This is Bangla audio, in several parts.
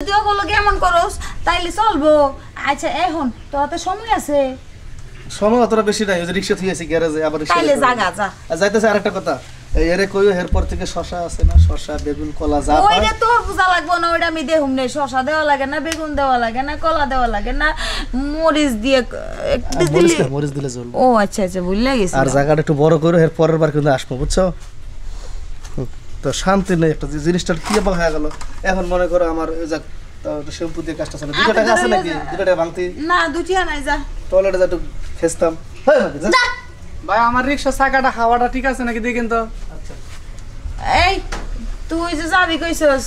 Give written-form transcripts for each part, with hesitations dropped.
যদি ওগুলো কেমন করস তাইলে চলবো। আচ্ছা এখন তোর হাতে সময় আছে? সময় অতটা বেশি নাই, ওই যে রিক্সা থুই আছে গ্যারেজে, আবার তাইলে জাগা যা। আর যাইতেছে আরেকটা কথা, এরে কইও এরপর থেকে শশা আছে না, শশা বেগুন কলা যা পায় ওইটা তোর বুঝা লাগবো না, ওইটা আমি দেহুম নেই। শশা দেওয়া লাগে না, বেগুন দেওয়া লাগে না, কলা দেওয়া লাগে না, মরিচ দিয়ে একটু দিলে মরিচ দিলে চলবে। ও আচ্ছা আচ্ছা বুঝলে গেছি। আর জায়গাটা একটু বড় করে এর পরের বার কিন্তু আসবো, বুঝছো? তো শান্তি নেই, একটা জিনিসটা কি ব্যাপার হয়ে গেল। এখন মনে করো আমার ওই যাক শ্যাম্পু দিয়ে কাজটা চলে, 2 টাকা আছে নাকি? 2 টাকা ভাঙতি না, 2টা নাই, যা টয়লেটে যা একটু খেস্তাম। ভাই আমার রিক্সা চাকাটা হাওয়াটা ঠিক আছে নাকি দেখেন তো। আচ্ছা এই তুই যে যাবি কইছস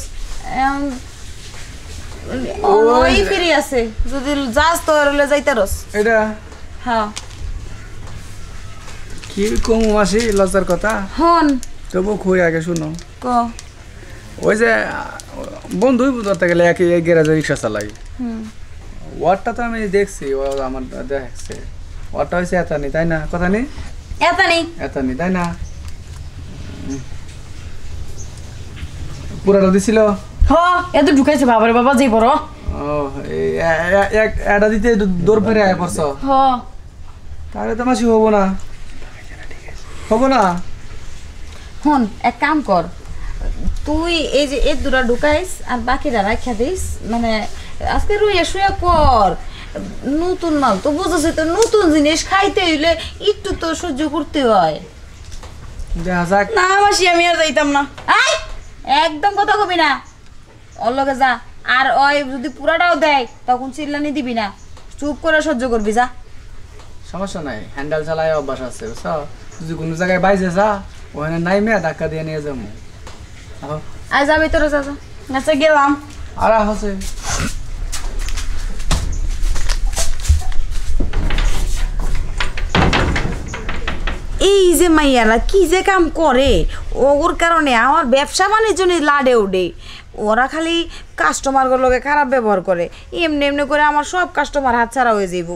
ওই ফিরে আছে, যদি যাস তো হলে যাইতারস। এটা হ্যাঁ কি কম মাসি লজ্জার কথা, হন তবু খুই আগে শুনো। ক ওই যে বন্ধুই ধরতে গেলে একই গ্যারেজে রিক্সা চালাই, ওয়ার্ডটা তো আমি দেখছি, ও আমার দেখছে ওয়ার্ডটা হয়েছে এতানি, তাই না? কথা নেই এতানি, তাই না? পুরাটা দিছিল। এত ঢুকাইছে বাবারে বাবা, যে বড় ও এটা দিতে দৌড় ফেরে আয় পড়ছ, তাহলে তো মাসি হবো না, হবো না। হন এক কাম কর, তুই এই যে এর দুটা ঢুকাইস আর বাকিটা রাখা দিস, মানে আজকে রুইয়া শুয়া কর। নতুন মাল তো বুঝেছি, তো নতুন জিনিস খাইতে হইলে একটু তো সহ্য করতে হয়। দেখা যাক। না মাসি আমি আর যাইতাম না, একদম কথা কবি না, ওর লগে যা। আর ওই যদি পুরাটাও দেয় তখন চিল্লানি দিবি না, চুপ করে সহ্য করবি, যা। সমস্যা নাই, হ্যান্ডেল চালায় অভ্যাস আছে, বুঝছো? যদি কোনো জায়গায় বাইজে যা, ওখানে নাইমে ধাক্কা দিয়ে নিয়ে যাবো। আয় যাবি তোরা, যা যা। আচ্ছা গেলাম। আর আছে এই যে মাইয়ারা কি যে কাম করে, ওর কারণে আমার ব্যবসা বাণিজ্য লাডে উঠে। ওরা খালি কাস্টমারগুলোকে খারাপ ব্যবহার করে, এমনি এমনি করে আমার সব কাস্টমার হাতছাড়া হয়ে যাইব।